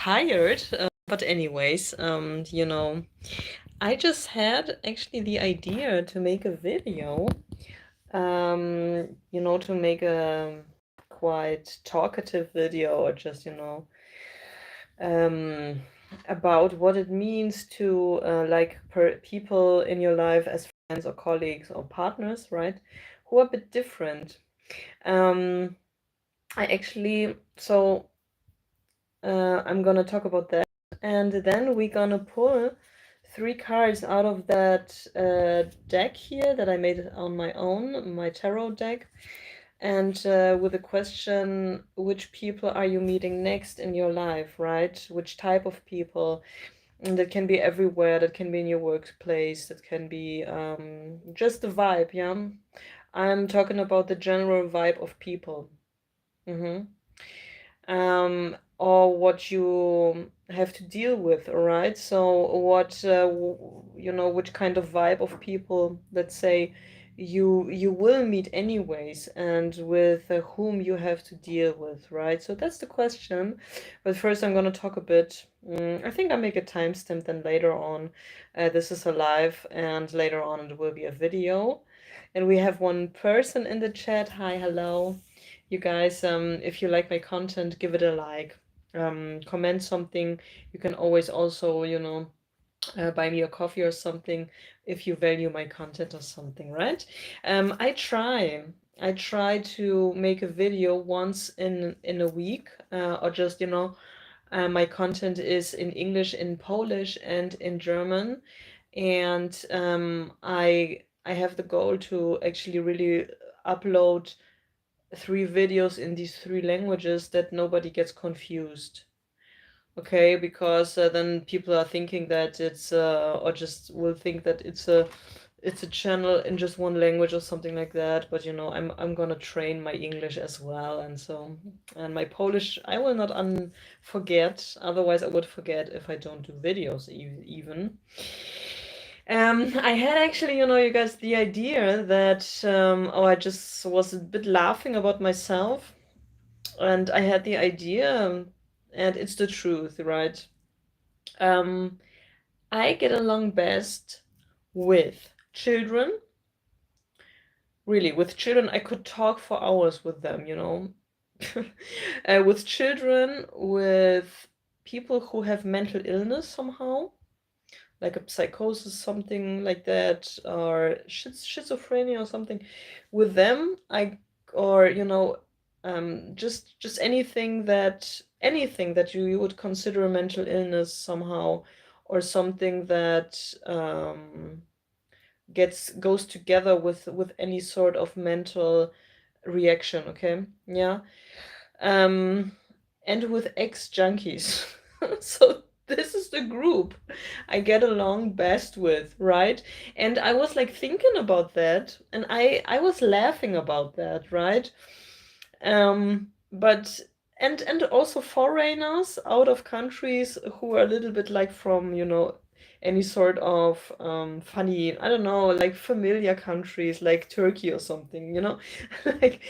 tired, but anyways, I just had actually the idea to make a video, to make a quite talkative video or just, um, about what it means to people in your life as friends or colleagues or partners, right? Who are a bit different. Um, I actually, so I'm gonna talk about that. And then we're gonna pull three cards out of that deck here that I made on my own, my tarot deck. And with the question, which people are you meeting next in your life, right? Which type of people? And that can be everywhere, that can be in your workplace, that can be just the vibe, yeah? I'm talking about the general vibe of people. Mm-hmm. Or what you have to deal with, all right? So what which kind of vibe of people, let's say, you will meet anyways, and with whom you have to deal with, right? So that's the question. But first I'm going to talk a bit. I think I make a timestamp, then later on this is a live, and later on it will be a video. And we have one person in the chat. Hi, hello. You guys, if you like my content, give it a like. Comment something. You can always also, buy me a coffee or something if you value my content or something, right? I try. I try to make a video once in a week, or just, my content is in English, in Polish, and in German, and I have the goal to actually really upload three videos in these three languages that nobody gets confused. Okay, because then people are thinking that it's or just will think that it's a channel in just one language or something like that. But I'm gonna train my English as well, and my Polish I will not forget. Otherwise, I would forget if I don't do videos even. I had actually, you guys, the idea that, I just was a bit laughing about myself, and I had the idea, and it's the truth, right? Um, I get along best with children. Really, with children, I could talk for hours with them. With children, with people who have mental illness somehow, like a psychosis, something like that, or schizophrenia or something. With them, or just anything that you would consider a mental illness somehow, or something that goes together with any sort of mental reaction. Okay, yeah. um, and with ex-junkies. So this is the group I get along best with, right? And I was like thinking about that, and I was laughing about that, right? But and also foreigners out of countries who are a little bit like from, any sort of funny, I don't know, like familiar countries like Turkey or something. Like,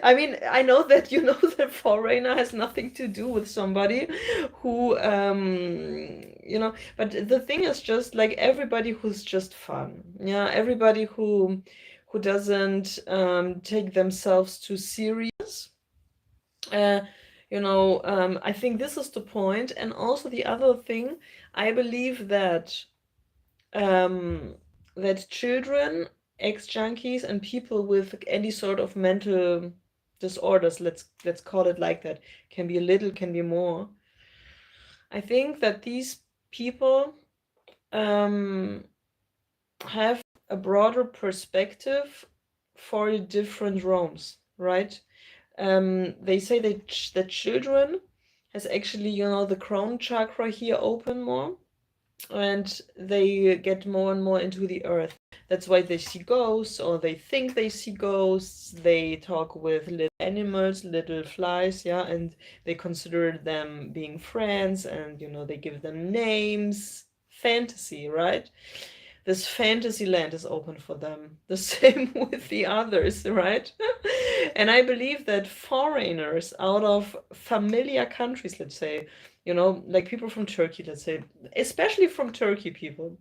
I mean, I know that that foreigner has nothing to do with somebody who, but the thing is just like everybody who's just fun. Yeah, everybody who doesn't take themselves too serious. I think this is the point. And also the other thing, I believe that um, that children, ex-junkies, and people with any sort of mental disorders, let's call it like that, can be a little, can be more. I think that these people um, have a broader perspective for different realms, right? They say that children has actually, the crown chakra here open more, and they get more and more into the earth. That's why they see ghosts, or they think they see ghosts. They talk with little animals, little flies, yeah, and they consider them being friends, and they give them names. Fantasy, right? This fantasy land is open for them. The same with the others, right? And I believe that foreigners out of familiar countries, let's say, You know, like people from Turkey, let's say, especially from Turkey, people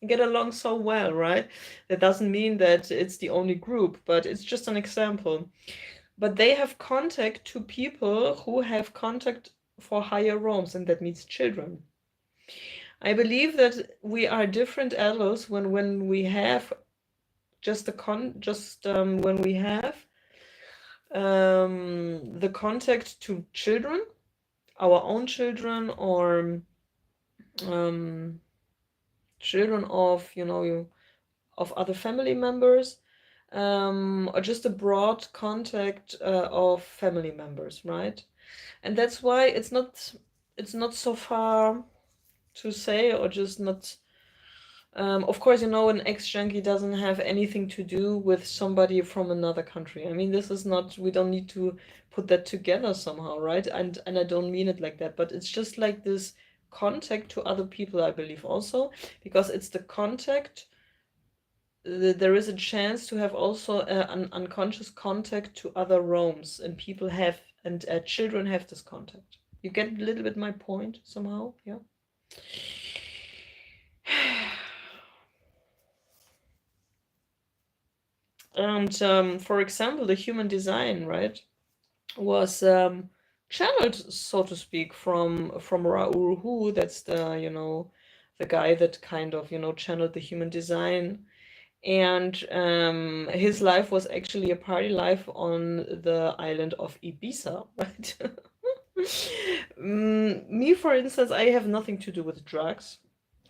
get along so well, right? That doesn't mean that it's the only group, but it's just an example. But they have contact to people who have contact for higher realms, and that means children. I believe that we are different ellos when we have just when we have the contact to children, our own children, or um, children of, you know, of other family members, or just a broad contact of family members, right? And that's why it's not so far to say, or just not. Of course, you know, an ex-junkie doesn't have anything to do with somebody from another country. I mean, this is not, we don't need to put that together somehow, right? And I don't mean it like that, but it's just like this contact to other people, I believe also, because it's the contact. There is a chance to have also an unconscious contact to other realms, and people have, and children have this contact. You get a little bit my point somehow, yeah? And for example, the human design, right, was channeled, so to speak, from Raoul Hu. That's the, you know, the guy that kind of, you know, channeled the human design. And his life was actually a party life on the island of Ibiza, right? Me, for instance, I have nothing to do with drugs.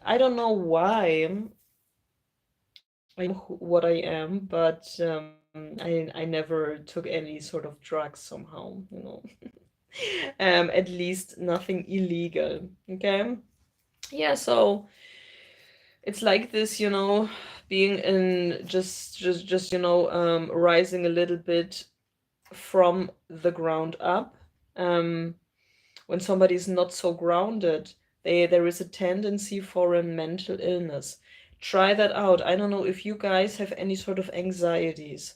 I don't know why I am what I am, but I never took any sort of drugs somehow, you know. At least nothing illegal. Okay. Yeah, so it's like this, you know, being in just you know, rising a little bit from the ground up. Um, when somebody is not so grounded, there is a tendency for a mental illness. Try that out. I don't know if you guys have any sort of anxieties.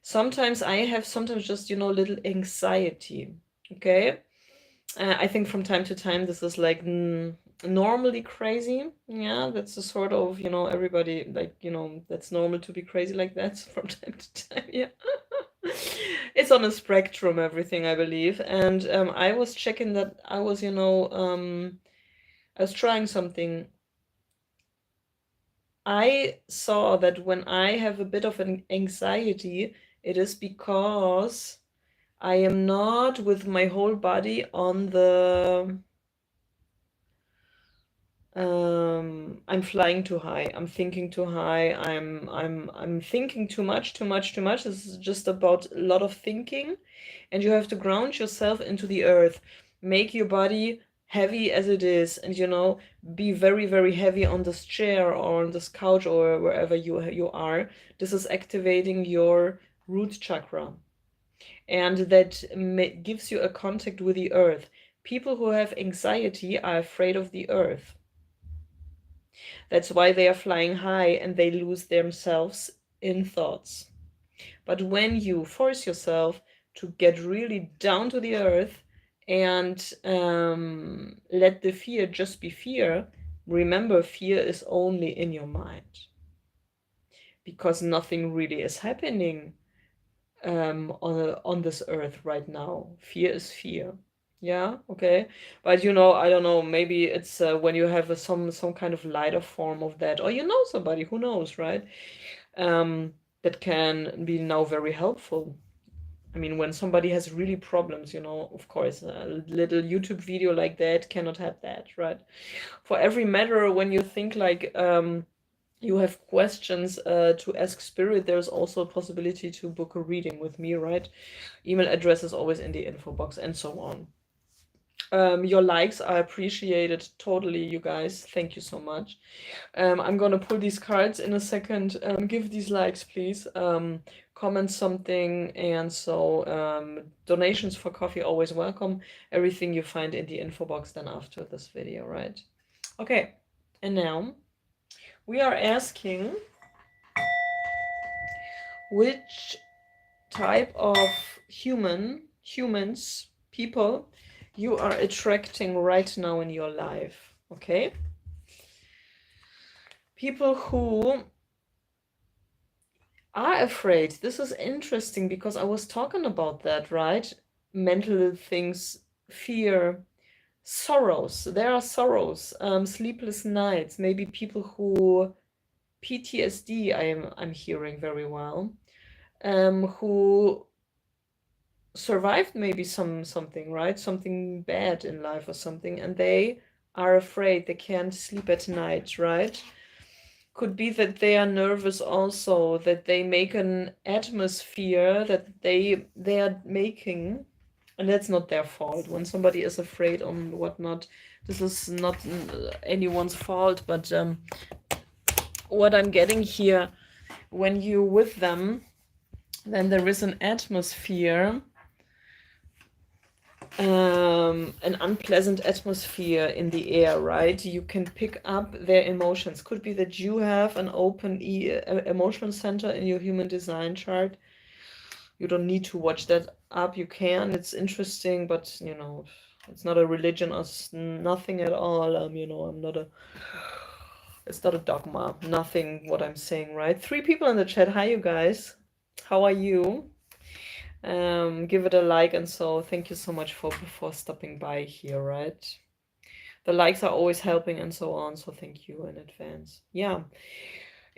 Sometimes I have, sometimes just, you know, little anxiety. Okay. I think from time to time this is like normally crazy. Yeah, that's a sort of, you know, everybody, like, you know, that's normal to be crazy like that from time to time. Yeah. It's on a spectrum, everything, I believe. And I was checking that I was, you know, I was trying something. I saw that when I have a bit of an anxiety, it is because I am not with my whole body on the I'm flying too high. I'm thinking too high. I'm thinking too much, too much, too much. This is just about a lot of thinking, and you have to ground yourself into the earth. Make your body heavy as it is, and, you know, be very, very heavy on this chair or on this couch or wherever you are. This is activating your root chakra, and that gives you a contact with the earth. People who have anxiety are afraid of the earth. That's why they are flying high and they lose themselves in thoughts. But when you force yourself to get really down to the earth and let the fear just be fear, remember, fear is only in your mind, because nothing really is happening on this earth right now. Fear is fear. Yeah, okay. But, you know, I don't know, maybe it's when you have some kind of lighter form of that, or you know somebody, who knows, right? That can be now very helpful. I mean, when somebody has really problems, you know, of course, a little YouTube video like that cannot help that, right? For every matter, when you think like you have questions to ask spirit, there's also a possibility to book a reading with me, right? Email address is always in the info box, and so on. Your likes are appreciated totally, you guys. Thank you so much. I'm gonna pull these cards in a second. Give these likes, please. Comment something, and so donations for coffee always welcome. Everything you find in the info box then after this video, right? Okay, and now we are asking which type of humans, people you are attracting right now in your life, okay? People who are afraid. This is interesting because I was talking about that, right? Mental things, fear, sorrows. There are sorrows, sleepless nights, maybe people who PTSD I'm hearing very well, who survived maybe something, right? Something bad in life or something, and they are afraid, they can't sleep at night, right? Could be that they are nervous also, that they make an atmosphere that they are making, and that's not their fault. When somebody is afraid or whatnot, this is not anyone's fault, but what I'm getting here, when you're with them, then there is an atmosphere, an unpleasant atmosphere in the air, right? You can pick up their emotions. Could be that you have an open emotional center in your human design chart. You don't need to watch that up. You can. It's interesting, but you know, it's not a religion or nothing at all. You know, I'm not a. It's not a dogma. Nothing. What I'm saying, right? 3 people in the chat. Hi, you guys. How are you? Give it a like, and so thank you so much for stopping by here, right? The likes are always helping and so on, so thank you in advance. Yeah,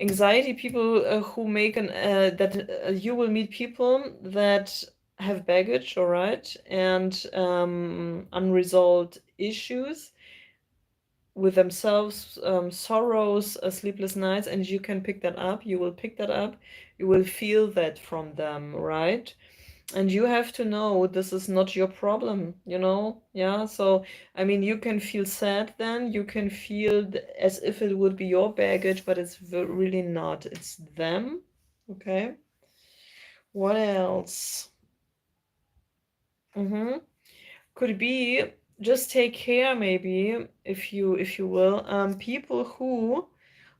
anxiety people who make an that you will meet people that have baggage, all right, and unresolved issues with themselves, sorrows, sleepless nights, and you can pick that up. You will pick that up. You will feel that from them, right? And you have to know this is not your problem, you know? Yeah. So, I mean, you can feel sad then, you can feel as if it would be your baggage, but it's really not. It's them. Okay. What else? Could be just take care, maybe, if you will, people who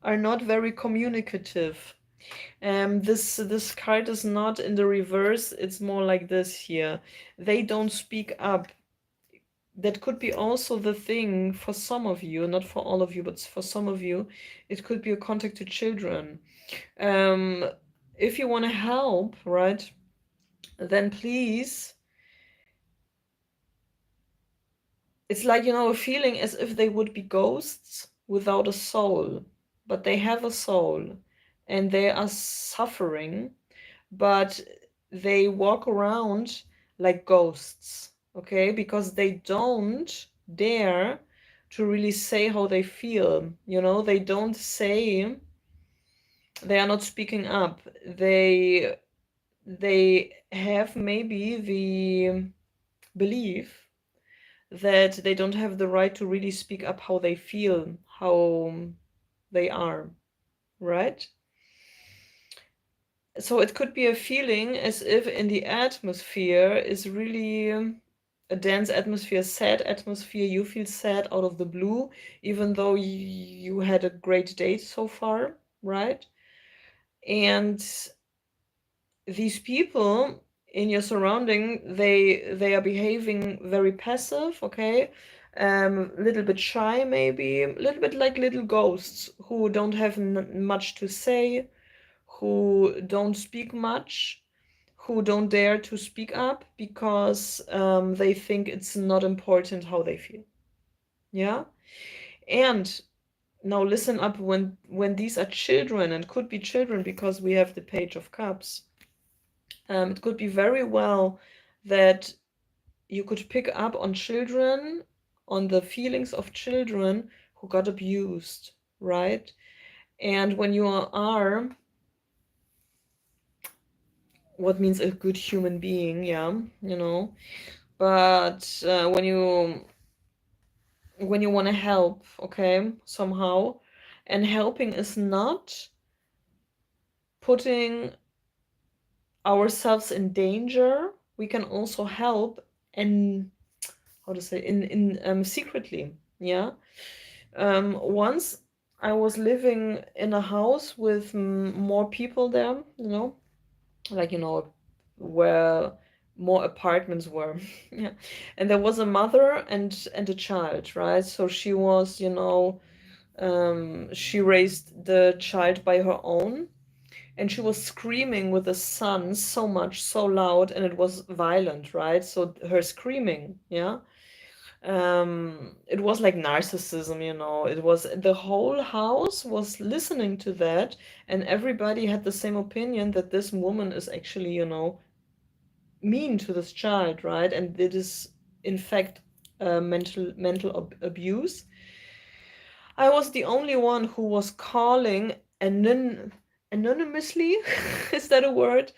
are not very communicative. This card is not in the reverse, it's more like this here. They don't speak up. That could be also the thing for some of you, not for all of you, but for some of you, it could be a contact to children. If you want to help, right, then please, it's like, you know, a feeling as if they would be ghosts without a soul, but they have a soul and they are suffering, but they walk around like ghosts, okay? Because they don't dare to really say how they feel, you know? They don't say, they are not speaking up. They have maybe the belief that they don't have the right to really speak up how they feel, how they are, right? So it could be a feeling as if in the atmosphere is really a dense atmosphere, sad atmosphere. You feel sad out of the blue, even though you had a great date so far, right? And these people in your surrounding, they are behaving very passive, okay? Little bit shy, maybe a little bit like little ghosts who don't have much to say, who don't speak much, who don't dare to speak up because they think it's not important how they feel. Yeah. And now listen up, when these are children, and could be children because we have the Page of Cups, it could be very well that you could pick up on children, on the feelings of children who got abused, right? And when you are what means a good human being, yeah, you know, but when you want to help, okay, somehow, and helping is not putting ourselves in danger, we can also help, and how to say, in secretly, yeah. Once I was living in a house with more people there, you know, like, you know, where more apartments were. Yeah. And there was a mother and a child, right? So she was, she raised the child by her own, and she was screaming with the son so much, so loud, and it was violent, right? So her screaming, yeah, it was like narcissism, it was the whole house was listening to that, and everybody had the same opinion that this woman is actually, mean to this child, right? And it is in fact mental abuse. I was the only one who was calling anonymously. Is that a word?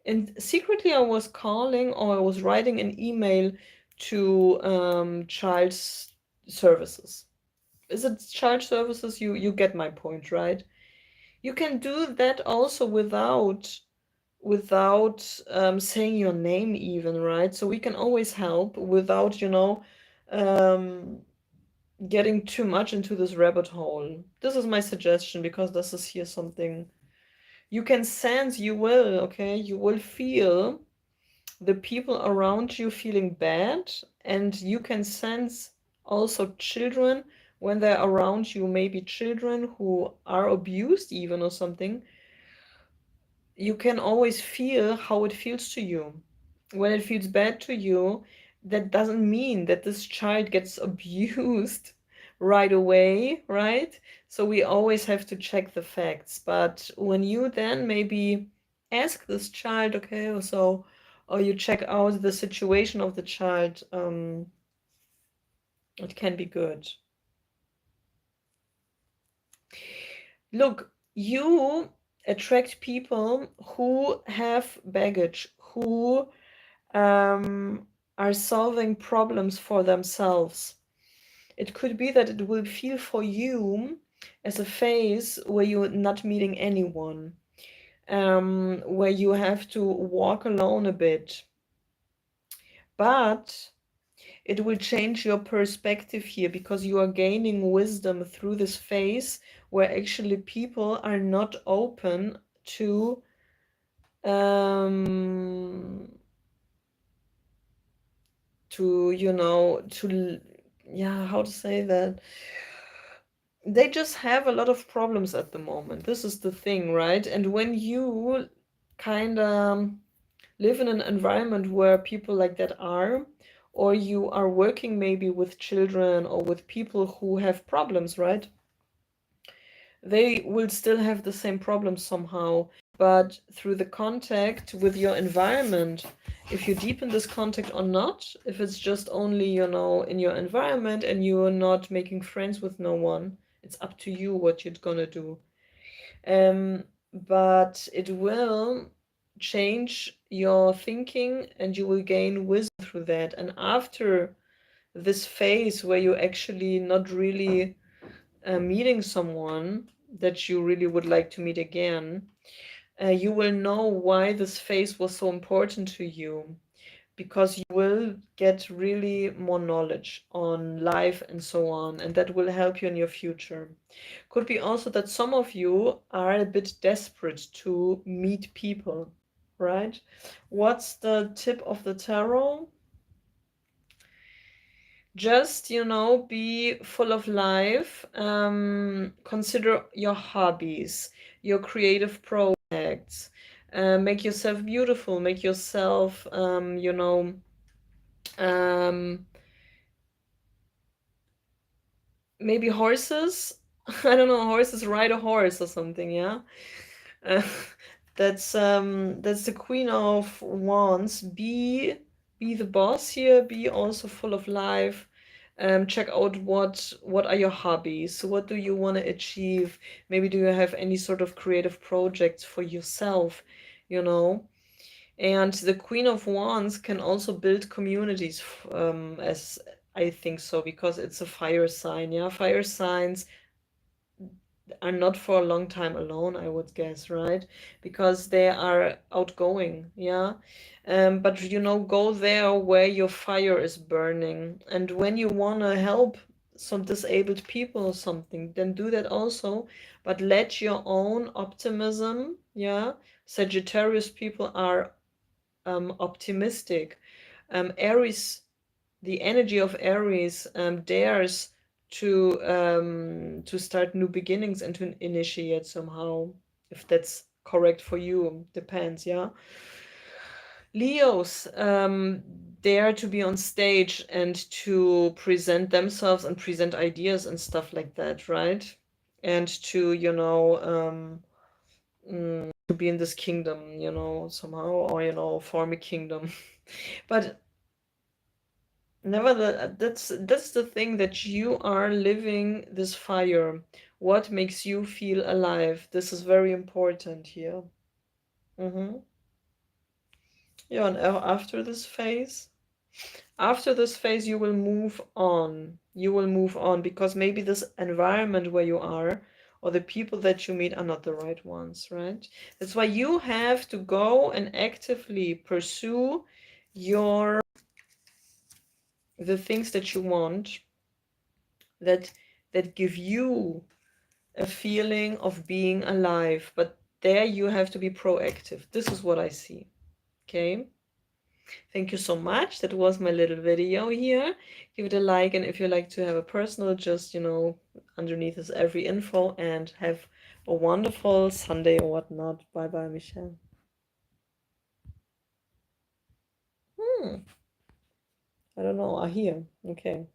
And secretly I was calling, or I was writing an email to child services. Is it child services? You get my point, right? You can do that also without saying your name even, right? So we can always help without, um, getting too much into this rabbit hole. This is my suggestion, because this is here something you can sense. You will, okay? You will feel the people around you feeling bad, and you can sense also children when they're around you, maybe children who are abused even or something. You can always feel how it feels to you. When it feels bad to you, that doesn't mean that this child gets abused right away, right? So we always have to check the facts. But when you then maybe ask this child, okay, or you check out the situation of the child, it can be good. Look, you attract people who have baggage, who are solving problems for themselves. It could be that it will feel for you as a phase where you're not meeting anyone, where you have to walk alone a bit. But it will change your perspective here, because you are gaining wisdom through this phase where actually people are not open um, to yeah, how to say that, they just have a lot of problems at the moment. This is the thing, right? And when you kind of live in an environment where people like that are, or you are working maybe with children or with people who have problems, right? They will still have the same problems somehow, but through the contact with your environment, if you deepen this contact or not, if it's just only, in your environment and you're not making friends with no one, it's up to you what you're gonna do. But it will change your thinking, and you will gain wisdom through that. And after this phase where you're actually not really meeting someone that you really would like to meet again, you will know why this phase was so important to you, because you will get really more knowledge on life and so on, and that will help you in your future. Could be also that some of you are a bit desperate to meet people, right? What's the tip of the tarot? Just, be full of life. Consider your hobbies, your creative projects. Make yourself beautiful, make yourself, um, maybe horses. I don't know, horses, ride a horse or something, yeah. Uh, that's the Queen of Wands. Be the boss here. Be also full of life. Check out what are your hobbies. What do you want to achieve? Maybe do you have any sort of creative projects for yourself? You know. And the Queen of Wands can also build communities, as I think so, because it's a fire sign. Yeah, fire signs are not for a long time alone, I would guess, right? Because they are outgoing, yeah. But go there where your fire is burning. And when you want to help some disabled people or something, then do that also. But let your own optimism, yeah. Sagittarius people are optimistic. Aries, the energy of Aries dares to start new beginnings and to initiate somehow. If that's correct for you, depends, yeah. Leos dare to be on stage and to present themselves and present ideas and stuff like that, right? And to, to be in this kingdom, somehow, or, form a kingdom. But nevertheless, that's the thing, that you are living this fire. What makes you feel alive? This is very important here. Mm-hmm. Yeah, and after this phase, you will move on. You will move on because maybe this environment where you are or the people that you meet are not the right ones, right? That's why you have to go and actively pursue your the things that you want, that give you a feeling of being alive. But there you have to be proactive. This is what I see. Okay? Thank you so much. That was my little video here. Give it a like, and if you like to have a personal, just, underneath is every info, and have a wonderful Sunday or whatnot. Bye bye, Michelle. I don't know. Here. Okay.